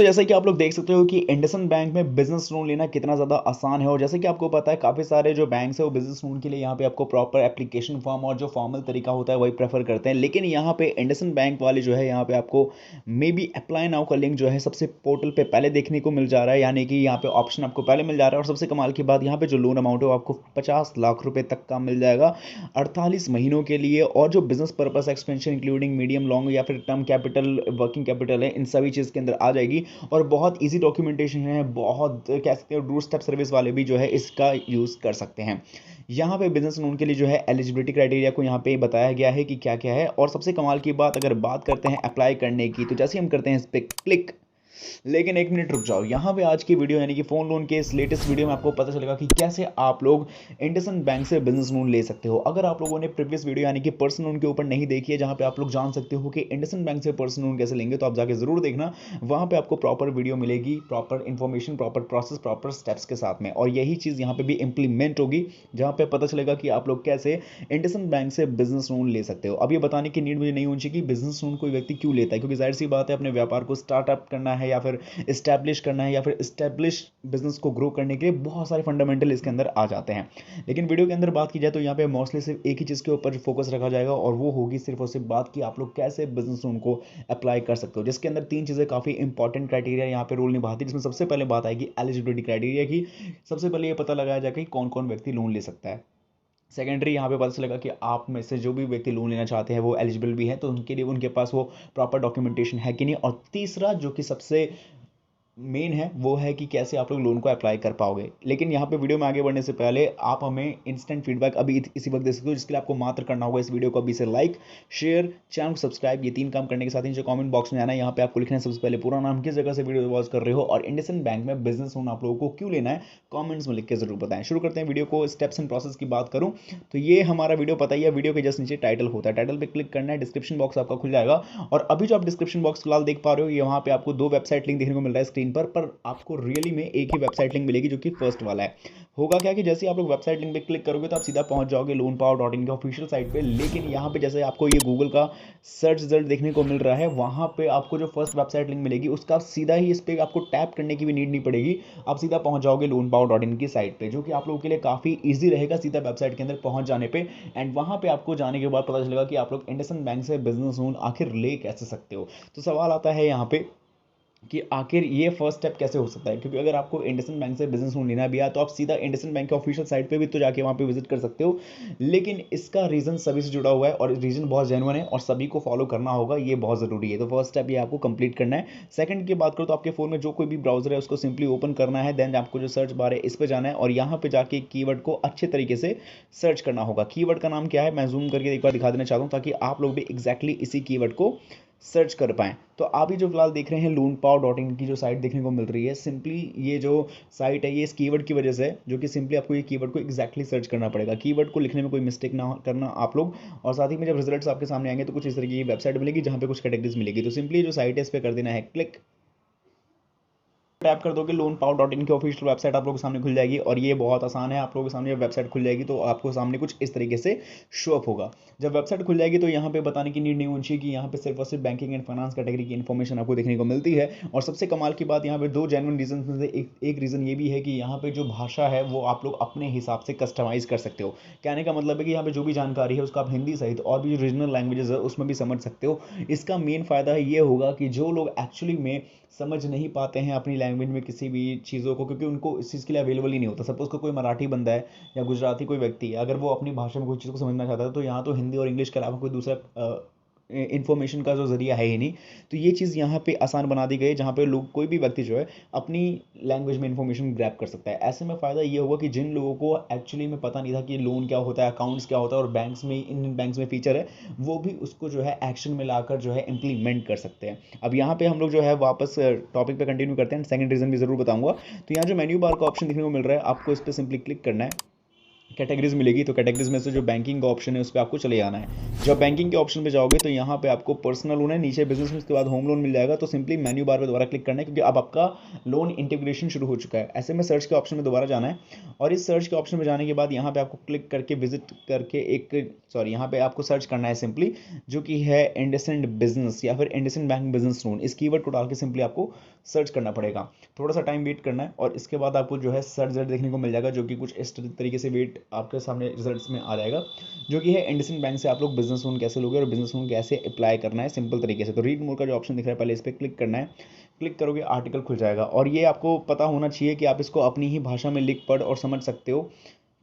तो जैसे कि आप लोग देख सकते हो कि इंडसइंड बैंक में बिजनेस लोन लेना कितना ज़्यादा आसान है। और जैसे कि आपको पता है काफ़ी सारे जो बैंक्स है वो बिजनेस लोन के लिए यहाँ पे आपको प्रॉपर एप्लीकेशन फॉर्म और जो फॉर्मल तरीका होता है वही प्रेफर करते हैं। लेकिन यहाँ पे इंडसइंड बैंक वाले जो है यहाँ पे आपको मे बी अप्लाई नाउ का लिंक जो है सबसे पोर्टल पे पहले देखने को मिल जा रहा है, यानी कि यहाँ पे ऑप्शन आपको पहले मिल जा रहा है। और सबसे कमाल की बात यहाँ पे जो लोन अमाउंट है वो आपको 50 लाख रुपए तक का मिल जाएगा 48 महीनों के लिए। और जो business purpose expansion including medium long या फिर टर्म कैपिटल वर्किंग कैपिटल है, इन सभी चीज़ के अंदर आ जाएगी। और बहुत इजी डॉक्यूमेंटेशन है, बहुत कह सकते हो डोर स्टेप सर्विस वाले भी जो है इसका यूज़ कर सकते हैं। यहाँ पे बिजनेस लोन के लिए जो है एलिजिबिलिटी क्राइटेरिया को यहाँ पे बताया गया है कि क्या क्या है। और सबसे कमाल की बात अगर बात करते हैं अप्लाई करने की, तो जैसे हम करते हैं इस पर क्लिक। लेकिन एक मिनट रुक जाओ, यहाँ पे आज की वीडियो यानी कि फ़ोन लोन के इस लेटेस्ट वीडियो में आपको पता चलेगा कि कैसे आप लोग इंडसइंड बैंक से बिजनेस लोन ले सकते हो। अगर आप लोगों ने प्रीवियस वीडियो यानी कि पर्सनल लोन के ऊपर नहीं देखी है, जहाँ पे आप लोग जान सकते हो कि इंडसइंड बैंक से पर्सनल लोन कैसे लेंगे, तो आप जाके जरूर देखना। वहाँ पे आपको प्रॉपर वीडियो मिलेगी, proper information, proper process, proper steps के साथ में। और यही चीज़ यहाँ पे भी इंप्लीमेंट होगी, जहाँ पे पता चलेगा कि आप लोग कैसे इंडसइंड बैंक से बिजनेस लोन ले सकते हो। अब ये बताने की नीड मुझे नहीं होनी चाहिए कि बिजनेस लोन कोई व्यक्ति क्यों लेता है, क्योंकि जाहिर सी बात है अपने व्यापार को स्टार्टअप करना है या फिर इस्टेब्लिश करना है या फिर इस्टेब्लिश बिजनेस को ग्रो करने के लिए बहुत सारे फंडामेंटल इसके अंदर आ जाते हैं। लेकिन वीडियो के अंदर बात की जाए तो यहाँ पे मोस्टली सिर्फ एक ही चीज़ के ऊपर फोकस रखा जाएगा, और वो होगी सिर्फ और सिर्फ बात कि आप लोग कैसे बिजनेस लोन को अप्लाई कर सकते हो, जिसके अंदर तीन चीज़ें काफ़ी इंपॉर्टेंट क्राइटेरिया यहाँ पे रोल निभाती है। जिसमें सबसे पहले बात आएगी एलिजिबिलिटी क्राइटेरिया की। सबसे पहले ये पता लगाया जाएगा कि कौन कौन व्यक्ति लोन ले सकता है। सेकेंडरी यहाँ पे पता चलेगा कि आप में से जो भी व्यक्ति लोन लेना चाहते हैं वो एलिजिबल भी है, तो उनके लिए उनके पास वो प्रॉपर डॉक्यूमेंटेशन है कि नहीं। और तीसरा जो कि सबसे मेन है वो है कि कैसे आप लोग लोन को अप्लाई कर पाओगे। लेकिन यहाँ पे वीडियो में आगे बढ़ने से पहले आप हमें इंस्टेंट फीडबैक अभी इसी वक्त दे सकते हो, जिसके लिए आपको मात्र करना होगा इस वीडियो को अभी से लाइक, शेयर, चैनल को सब्सक्राइब, ये तीन काम करने के साथ ही जो कमेंट बॉक्स में आना है यहाँ पे आपको लिखना है सबसे पहले पूरा नाम, किस जगह से वीडियो वॉच कर रहे हो, और इंडसइंड बैंक में बिजनेस लोन आप लोगों को क्यों लेना है कॉमेंट्स में लिख के जरूर बताएं। शुरू करते हैं वीडियो को। स्टेप्स एंड प्रोसेस की बात करूँ तो ये हमारा वीडियो पता ही है, वीडियो के जस्ट नीचे टाइटल होता है, टाइटल पे क्लिक करना है, डिस्क्रिप्शन बॉक्स आपका खुल जाएगा। और अभी जो आप डिस्क्रिप्शन बॉक्स फिलहाल देख पा रहे हो, ये वहाँ पे आपको दो वेबसाइट लिंक देखने को मिल रहा है स्क्रीन पर आपको रियली में एक ही वेबसाइट लिंक मिलेगी जो कि फर्स्ट वाला है। होगा क्या कि जैसे आप लोग वेबसाइट लिंक पे क्लिक करोगे तो आप सीधा पहुंच जाओगे loanpower.in के ऑफिशियल साइट पे। लेकिन यहाँ पे जैसे आपको ये गूगल का सर्च रिजल्ट देखने को मिल रहा है, वहाँ पे आपको जो फर्स्ट वेबसाइट लिंक मिलेगी उसका सीधा ही इस पर आपको टैप करने की भी नीड नहीं पड़ेगी। आप सीधा पहुंच जाओगे loanpower.in की साइट पे, जो कि आप लोगों के लिए काफ़ी ईजी रहेगा सीधा वेबसाइट के अंदर पहुंच जाने पे। एंड वहाँ पे आपको जाने के बाद पता चलेगा कि आप लोग इंडसइंड बैंक से बिजनेस लोन आखिर ले कैसे सकते हो। तो सवाल आता है यहाँ पे कि आखिर ये फर्स्ट स्टेप कैसे हो सकता है, क्योंकि अगर आपको इंडसइंड बैंक से बिजनेस लोन लेना भी है तो आप सीधा इंडसइंड बैंक के ऑफिशियल साइट पे भी तो जाके वहाँ पे विजिट कर सकते हो। लेकिन इसका रीज़न सभी से जुड़ा हुआ है और रीज़न बहुत जेन्युइन है और सभी को फॉलो करना होगा, ये बहुत ज़रूरी है। तो फर्स्ट स्टेप ये आपको कंप्लीट करना है। सेकंड की बात करो तो आपके फ़ोन में जो कोई भी ब्राउजर है उसको सिंपली ओपन करना है, देन आपको जो सर्च बार है इस पर जाना है और यहाँ पे जाके कीवर्ड को अच्छे तरीके से सर्च करना होगा। कीवर्ड का नाम क्या है मैं जूम करके एक बार दिखा देना चाहता हूँ, ताकि आप लोग भी एग्जैक्टली इसी कीवर्ड को सर्च कर पाएँ। तो आप ही जो फिलहाल देख रहे हैं loanpower.in की जो साइट देखने को मिल रही है, सिंपली ये जो साइट है ये इस कीवर्ड की वजह से है, जो कि सिंपली आपको ये कीवर्ड को एग्जैक्टली सर्च करना पड़ेगा। कीवर्ड को लिखने में कोई मिस्टेक ना करना आप लोग। और साथ ही में जब रिजल्ट्स आपके सामने आएंगे तो कुछ इस तरीके की वेबसाइट मिलेगी जहाँ पे कुछ कैटेगरीज मिलेगी। तो सिंपली जो साइट है इस पर कर देना है क्लिक। टैप कर दोगे loanpower.in की ऑफिशियल वेबसाइट आप लोगों के सामने खुल जाएगी। और ये बहुत आसान है, आप लोगों के सामने जब वेबसाइट खुल जाएगी तो आपको सामने कुछ इस तरीके से शो अप होगा। जब वेबसाइट खुल जाएगी तो यहाँ पे बताने की नीड नहीं होनी चाहिए कि यहाँ पे सिर्फ और सिर्फ बैंकिंग एंड फाइनेंस कैटेगरी की इन्फॉर्मेशन आपको देखने को मिलती है। और सबसे कमाल की बात यहाँ पे दो जेन्युइन रीजन में से एक रीज़न ये भी है कि यहाँ पे जो भाषा है वो आप लोग अपने हिसाब से कस्टमाइज कर सकते हो। कहने का मतलब है कि यहाँ पे जो भी जानकारी है उसका आप हिंदी सहित और भी जो रीजनल लैंग्वेजेस है उसमें भी समझ सकते हो। इसका मेन फ़ायदा ये होगा कि जो लोग एक्चुअली में समझ नहीं पाते हैं अपनी लैंग्वेज में किसी भी चीज़ों को, क्योंकि उनको इस चीज़ के लिए अवेलेबल ही नहीं होता। सपोज कोई मराठी बंदा है या गुजराती कोई व्यक्ति है, अगर वो अपनी भाषा में कोई चीज़ को समझना चाहता है तो यहाँ तो हिंदी और इंग्लिश के अलावा कोई दूसरा इन्फॉर्मेशन का जो जरिया है ही नहीं। तो ये चीज़ यहाँ पे आसान बना दी गई है, जहाँ पे लोग कोई भी व्यक्ति जो है अपनी लैंग्वेज में इन्फॉर्मेशन ग्रैब कर सकता है। ऐसे में फ़ायदा ये होगा कि जिन लोगों को एक्चुअली में पता नहीं था कि लोन क्या होता है, अकाउंट्स क्या होता है और बैंक्स में इन बैंक्स में फीचर है, वो भी उसको जो है एक्शन में लाकर जो है इम्प्लीमेंट कर सकते हैं। अब यहाँ पे हम लोग जो है वापस टॉपिक पे कंटिन्यू करते हैं। सेकंड रीज़न भी ज़रूर बताऊंगा। तो यहाँ जो मेन्यू बार का ऑप्शन देखने को मिल रहा है, आपको इस पर सिंपली क्लिक करना है। कैटेगरीज मिलेगी, तो कैटेगरीज में से जो बैंकिंग का ऑप्शन है उस पर आपको चले जाना है। जब बैंकिंग के ऑप्शन पे जाओगे तो यहाँ पे आपको पर्सनल लोन है, नीचे बिजनेस, उसके बाद होम लोन मिल जाएगा। तो सिंपली मेन्यू बार पे दोबारा क्लिक करना है, क्योंकि अब आपका लोन इंटीग्रेशन शुरू हो चुका है। ऐसे में सर्च के ऑप्शन में दोबारा जाना है, और इस सर्च के ऑप्शन में जाने के बाद यहाँ पे आपको क्लिक करके विजिट करके यहाँ पे आपको सर्च करना है सिंपली, जो कि है इंडसइंड बिजनेस या फिर इंडसइंड बैंक बिजनेस लोन। इस कीवर्ड को डाल के सिंपली आपको सर्च करना पड़ेगा, थोड़ा सा टाइम वेट करना है, और इसके बाद आपको जो है सर्च रिजल्ट देखने को मिल जाएगा, जो कि कुछ इस तरीके से वेट आपके सामने रिजल्ट्स में आ जाएगा, जो कि है इंडसइंड बैंक से आप लोग बिजनेस लोन कैसे लोगे और बिजनेस लोन कैसे अप्लाई करना है सिंपल तरीके से। तो रीड मोर का जो ऑप्शन दिख रहा है, पहले इस पर क्लिक करना है। क्लिक करोगे आर्टिकल खुल जाएगा, और ये आपको पता होना चाहिए कि आप इसको अपनी ही भाषा में लिख पढ़ और समझ सकते हो।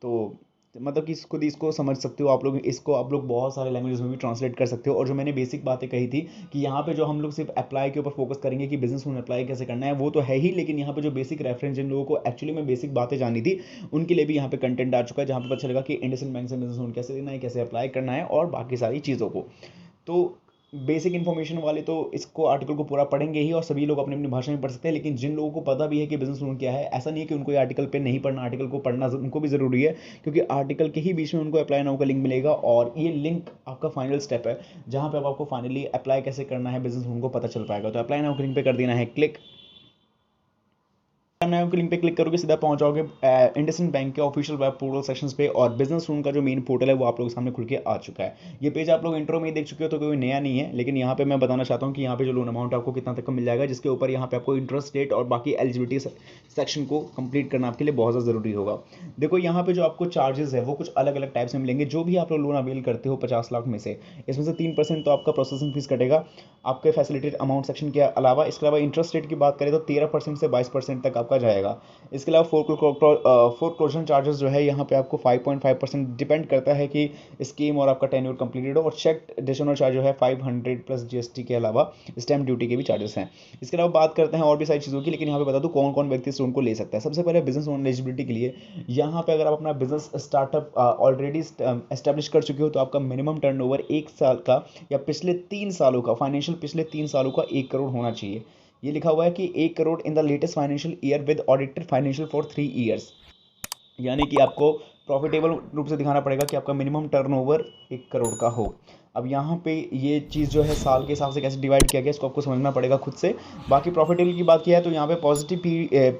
तो मतलब कि खुद इसको समझ सकते हो आप लोग, इसको आप लोग बहुत सारे लैंग्वेज में भी ट्रांसलेट कर सकते हो। और जो मैंने बेसिक बातें कही थी कि यहाँ पे जो हम लोग सिर्फ अप्लाई के ऊपर फोकस करेंगे कि बिजनेस लोन अप्लाई कैसे करना है, वो तो है ही, लेकिन यहाँ पे जो बेसिक रेफरेंस जिन लोगों को एक्चुअली में बेसिक बातें जानी थी उनके लिए भी यहाँ पे कंटेंट आ चुका है, जहाँ पे पता चलेगा कि इंडसइंड बैंक से बिजनेस लोन कैसे लेना है, कैसे अप्लाई करना है, और बाकी सारी चीज़ों को। तो बेसिक इन्फॉर्मेशन वाले तो इसको आर्टिकल को पूरा पढ़ेंगे ही, और सभी लोग अपनी अपनी भाषा में पढ़ सकते हैं। लेकिन जिन लोगों को पता भी है कि बिजनेस लोन क्या है, ऐसा नहीं है कि उनको ये आर्टिकल पे नहीं पढ़ना, आर्टिकल को पढ़ना उनको भी ज़रूरी है, क्योंकि आर्टिकल के ही बीच में उनको अप्लाई नाउ का लिंक मिलेगा, और ये लिंक आपका फाइनल स्टेप है, जहाँ पे अब आपको फाइनली अप्लाई कैसे करना है बिजनेस लोन को पता चल पाएगा। तो अप्लाई नाउ के लिंक पे कर देना है क्लिक। नाउ के लिंक पे क्लिक करोगे, सीधा पहुंच जाओगे इंडसइंड बैंक के ऑफिशियल वेब पोर्टल सेक्शंस पे, और बिजनेस लोन का जो मेन पोर्टल है वो आप लोगों के सामने खुल के आ चुका है। ये पेज आप लोग इंट्रो में ही देख चुके हो, तो कोई नया नहीं है, लेकिन यहाँ पे मैं बताना चाहता हूँ कि यहाँ पे जो लोन अमाउंट आपको कितना तक का मिल जाएगा, जिसके ऊपर यहाँ पे आपको इंटरेस्ट रेट और बाकी एलिजिबिलिटी सेक्शन को कंप्लीट करना आपके लिए बहुत ज़्यादा जरूरी होगा। देखो यहाँ पे जो आपको चार्जेस है वो कुछ अलग अलग टाइप से मिलेंगे। जो भी आप लोग लोन अवेल करते हो 50 लाख में से, इसमें से 3% तो आपका प्रोसेसिंग फीस कटेगा आपके फैसिलिटेड अमाउंट सेक्शन के अलावा। इसके अलावा इंटरेस्ट रेट की बात करें तो 13% से 22% तक आपका जाएगा। इसके अलावा फोरक्लोजर चार्जेस जो है यहाँ पे आपको 5.5% डिपेंड करता है कि स्कीम और आपका टेन्योर कंप्लीटेड हो, और चेक डिशनल चार्ज जो है 500 प्लस जीएसटी के अलावा स्टैम्प ड्यूटी के भी चार्जेस हैं। इसके अलावा बात करते हैं और भी सारी चीज़ों की, लेकिन यहाँ पे बता दूँ कौन कौन व्यक्ति इस लोन को ले सकता है। सबसे पहले बिजनेस लोन एलिजिबिलिटी के लिए, यहाँ पे अगर आप अपना बिजनेस स्टार्टअप ऑलरेडी एस्टेब्लिश कर चुके हो, तो आपका मिनिमम टर्नओवर 1 साल का या पिछले 3 सालों का फाइनेंशियल पिछले 3 सालों का 1 करोड़ होना चाहिए। ये लिखा हुआ है कि 1 crore in the latest financial year with audited financial for 3 years, यानी कि आपको प्रॉफिटेबल रूप से दिखाना पड़ेगा कि आपका मिनिमम टर्नओवर 1 करोड़ का हो। अब यहाँ पे ये चीज़ जो है साल के हिसाब से कैसे डिवाइड किया गया, इसको आपको समझना पड़ेगा खुद से। बाकी प्रॉफिटेबल की बात किया है तो यहाँ पे पॉजिटिव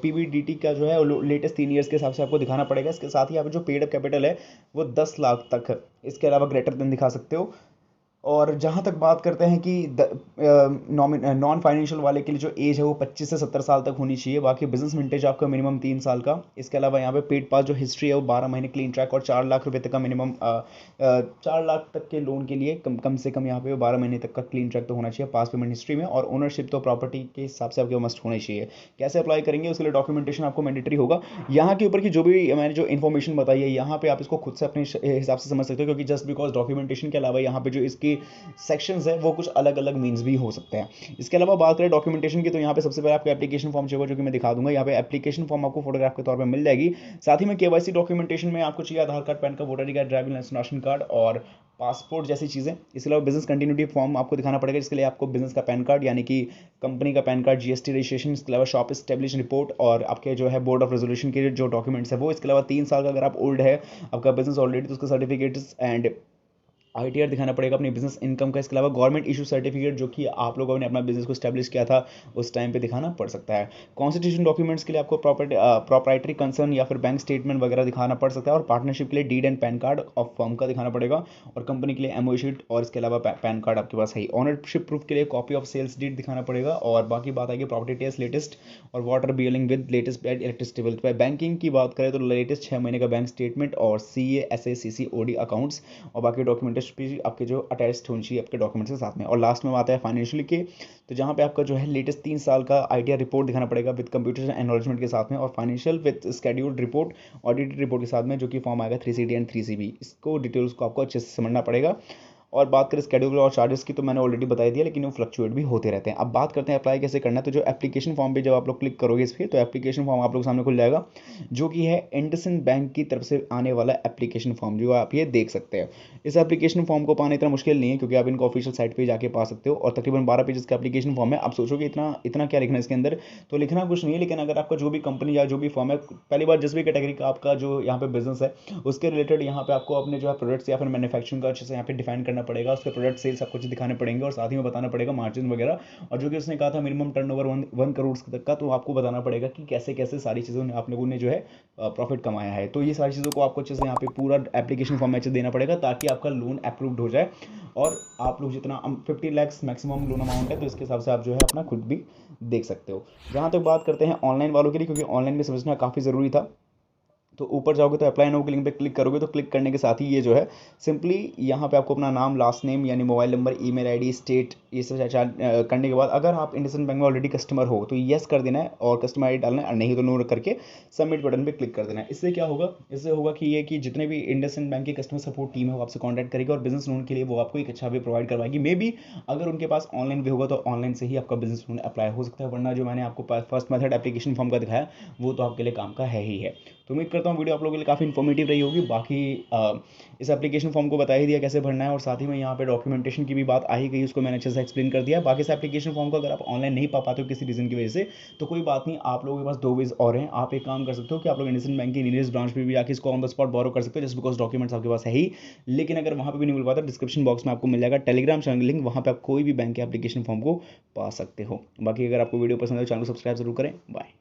पीबीडीटी का जो है लेटेस्ट 3 ईयर्स के हिसाब से आपको दिखाना पड़ेगा। इसके साथ ही यहाँ पे जो पेड अप कैपिटल है वो 10 लाख तक है, इसके अलावा ग्रेटर देन दिखा सकते हो। और जहाँ तक बात करते हैं कि नॉन फाइनेंशियल वाले के लिए जो एज है वो 25 से 70 साल तक होनी चाहिए। बाकी बिजनेस विंटेज आपका मिनिमम 3 साल का। इसके अलावा यहाँ पे पेड पास जो हिस्ट्री है वो 12 महीने क्लीन ट्रैक, और 4 लाख रुपए तक का मिनिमम 4 लाख तक के लोन के लिए कम से कम यहाँ पे 12 महीने तक का क्लीन ट्रैक तो होना चाहिए पास पेमेंट हिस्ट्री में। और ओनरशिप तो प्रॉपर्टी के हिसाब से आपके मस्ट होना चाहिए। कैसे अप्लाई करेंगे उसके लिए डॉक्यूमेंटेशन आपको मैंडेटरी होगा। यहाँ के ऊपर की जो भी मैंने जो इन्फॉर्मेशन बताई है यहाँ पे आप इसको खुद से अपने हिसाब से समझ सकते हो, क्योंकि जस्ट बिकॉज डॉक्यूमेंटेशन के अलावा यहाँ पे जो इसकी सेक्शंस है वो कुछ अलग अलग मीन्स भी हो सकते हैं। इसके अलावा बात करें डॉक्यूमेंटेशन की, तो यहाँ पे सबसे पहले आपको एप्लीकेशन फॉर्म चाहिए, जो कि मैं दिखा दूंगा। यहाँ पे एप्लीकेशन फॉर्म आपको फोटोग्राफ के तौर पे मिल जाएगी। साथ ही में केवाईसी डॉक्यूमेंटेशन में आपको चाहिए Aadhaar card, PAN card, voter I card, driving licence, ration card और पासपोर्ट जैसी चीज़ें। इसके अलावा बिजनेस कंटिन्यूटी फॉर्म आपको दिखाना पड़ेगा, जिसके लिए आपको बिजनेस का पैन कार्ड यानी कि कंपनी का पैन कार्ड, जीएसटी रजिस्ट्रेशन, इसके अलावा शॉप एस्टेब्लिश रिपोर्ट और आपके जो है बोर्ड ऑफ रेजोल्यूशन के जो डॉक्यूमेंट्स है वो। इसके अलावा 3 साल का अगर आप ओल्ड है आपका बिजनेस ऑलरेडी, तो उसका सर्टिफिकेट्स एंड आईटीआर दिखाना पड़ेगा अपनी बिजनेस इनकम का। इसके अलावा गवर्नमेंट इशू सर्टिफिकेट जो कि आप लोगों ने अपना बिजनेस को स्टैब्लिश किया था उस टाइम पे दिखाना पड़ सकता है। कॉन्स्टिट्यूशन डॉक्यूमेंट्स के लिए आपको प्रॉपर्टी कंसर्न या फिर बैंक स्टेटमेंट वगैरह दिखाना पड़ सकता है। और पार्टनरशिप के लिए deed and PAN card of firm का दिखाना पड़ेगा, और कंपनी के लिए एमओ शीट, और इसके अलावा पैन कार्ड आपके पास है। ऑनरशिप प्रूफ के लिए कॉपी ऑफ सेल्स डीड दिखाना पड़ेगा। और बाकी बात आएगी प्रॉपर्टी टैक्स लेटेस्ट और water billing with latest electricity bill. Banking की बात करें तो लेटेस्ट 6 महीने का बैंक स्टेटमेंट और सीए एसए सीसीओडी अकाउंट्स, और बाकी डॉक्यूमेंटेशन भी आपके जो अटैच्ड होनी चाहिए आपके डॉक्यूमेंट्स के साथ में। और लास्ट में आता है फाइनेंशियल के, तो जहाँ पे आपका जो है लेटेस्ट 3 साल का आईटीआर रिपोर्ट दिखाना पड़ेगा विद कंप्यूटर एनरोलमेंट के साथ में, और financial with scheduled report audited report के साथ में, जो कि फॉर्म आएगा 3CD एंड 3CB। इसको डिटेल्स को आपको अच्छे से समझना पड़ेगा। और बात करें स्केड्यूल और चार्जेस की तो मैंने ऑलरेडी बता दिया, लेकिन वो फ्लक्चुएट भी होते रहते हैं। अब बात करते हैं अप्लाई कैसे करना है। तो जो एप्लीकेशन फॉर्म पे जब आप लोग क्लिक करोगे इस पर, तो एप्लीकेशन फॉर्म आप लोग सामने खुल जाएगा, जो कि है इंडसइंड बैंक की तरफ से आने वाला एप्लीकेशन फॉर्म, जो आप ये देख सकते हैं। इस एप्लीकेशन फॉर्म को पाना इतना मुश्किल नहीं है, क्योंकि आप इनको ऑफिशियल साइट पे जाके पा सकते हो, और तकरीबन 12 पेजेस का एप्लीकेशन फॉर्म है। आप सोचोगे इतना इतना क्या लिखना है इसके अंदर, तो लिखना कुछ नहीं है, लेकिन अगर आपका जो भी कंपनी या जो भी फॉर्म है, पहली बार जिस भी कैटेगरी का आपका जो यहाँ पे बिजनेस है उसके रिलेटेड यहाँ पे आपको अपने जो है प्रोडक्ट्स या फिर मैन्युफैक्चरिंग का अच्छे से यहाँ पे डिफाइन करना पड़ेगा, उसके प्रोडक्ट सेल्स आपको दिखाने पड़ेंगे, और साथ ही में बताना पड़ेगा मार्जिन वगैरह। और जो कि उसने कहा था मिनिमम टर्नओवर 1 करोड़ तक का, तो आपको बताना पड़ेगा कि कैसे कैसे सारी चीज़ों आप लोगों ने जो है प्रॉफिट कमाया है। तो ये सारी चीज़ों को आपको अच्छे से यहाँ पे पूरा एप्लीकेशन फॉर्म में अच्छे देना पड़ेगा, ताकि आपका लोन अप्रूव्ड हो जाए। और आप लोग जितना 50 लाख मैक्सिमम लोन अमाउंट है, तो इसके हिसाब से आप जो है अपना खुद भी देख सकते हो। जहाँ तक बात करते हैं ऑनलाइन वालों के लिए, क्योंकि ऑनलाइन में समझना काफ़ी ज़रूरी था, तो ऊपर जाओगे तो अप्लाई नाउ के लिंक पे क्लिक करोगे, तो क्लिक करने के साथ ही ये जो है सिंपली यहाँ पे आपको अपना नाम, लास्ट नेम यानी mobile number, email ID, state, ये सब करने के बाद अगर आप इंडसइंड बैंक में ऑलरेडी कस्टमर हो तो येस कर देना है और कस्टमर आईडी डालना है, और नहीं तो नो करके सबमिट बटन पे क्लिक कर देना है। इससे क्या होगा, इससे होगा कि ये कि जितने भी इंडसइंड बैंक की कस्टमर सपोर्ट टीम है वो आपसे कॉन्टैक्ट करेगी, और बिजनेस लोन के लिए वो आपको एक अच्छा वे प्रोवाइड करवाएगी। मे बी अगर उनके पास ऑनलाइन भी होगा तो ऑनलाइन से ही आपका बिजनेस लोन अप्लाई हो सकता है, वरना जो मैंने आपको फर्स्ट मेथड एप्लीकेशन फॉर्म का दिखाया वो तो आपके लिए काम का है ही है। तो उम्मीद करता हूँ वीडियो आप लोगों के लिए काफ़ी इन्फॉर्मेटिव रही होगी। बाकी इस एप्लीकेशन फॉर्म को बता ही दिया कैसे भरना है, और साथ ही में यहाँ पे डॉक्यूमेंटेशन की भी बात आ ही गई, उसको मैंने अच्छे से एक्सप्लेन कर दिया। बाकी इस एप्लीकेशन फॉर्म को अगर आप ऑनलाइन नहीं पा पाते हो किसी रीज़न की वजह से, तो कोई बात नहीं, आप लोगों के पास 2 वेज और हैं। आप एक काम कर सकते हो कि आप लोग इंडसइंड बैंक की नियरेस्ट ब्रांच पे भी आके इसको ऑन द स्पॉट बोरो कर सकते हो, जस्ट बिकॉज डॉक्यूमेंट्स आपके पास है ही। लेकिन अगर वहाँ पे भी नहीं मिल पाता, डिस्क्रिप्शन बॉक्स में आपको मिल जाएगा टेलीग्राम चैनल लिंक, वहाँ पे आप कोई भी बैंक के एप्लीकेशन फॉर्म को पा सकते हो। बाकी अगर आपको वीडियो पसंद है तो चैनल को सब्सक्राइब जरूर करें। बाय।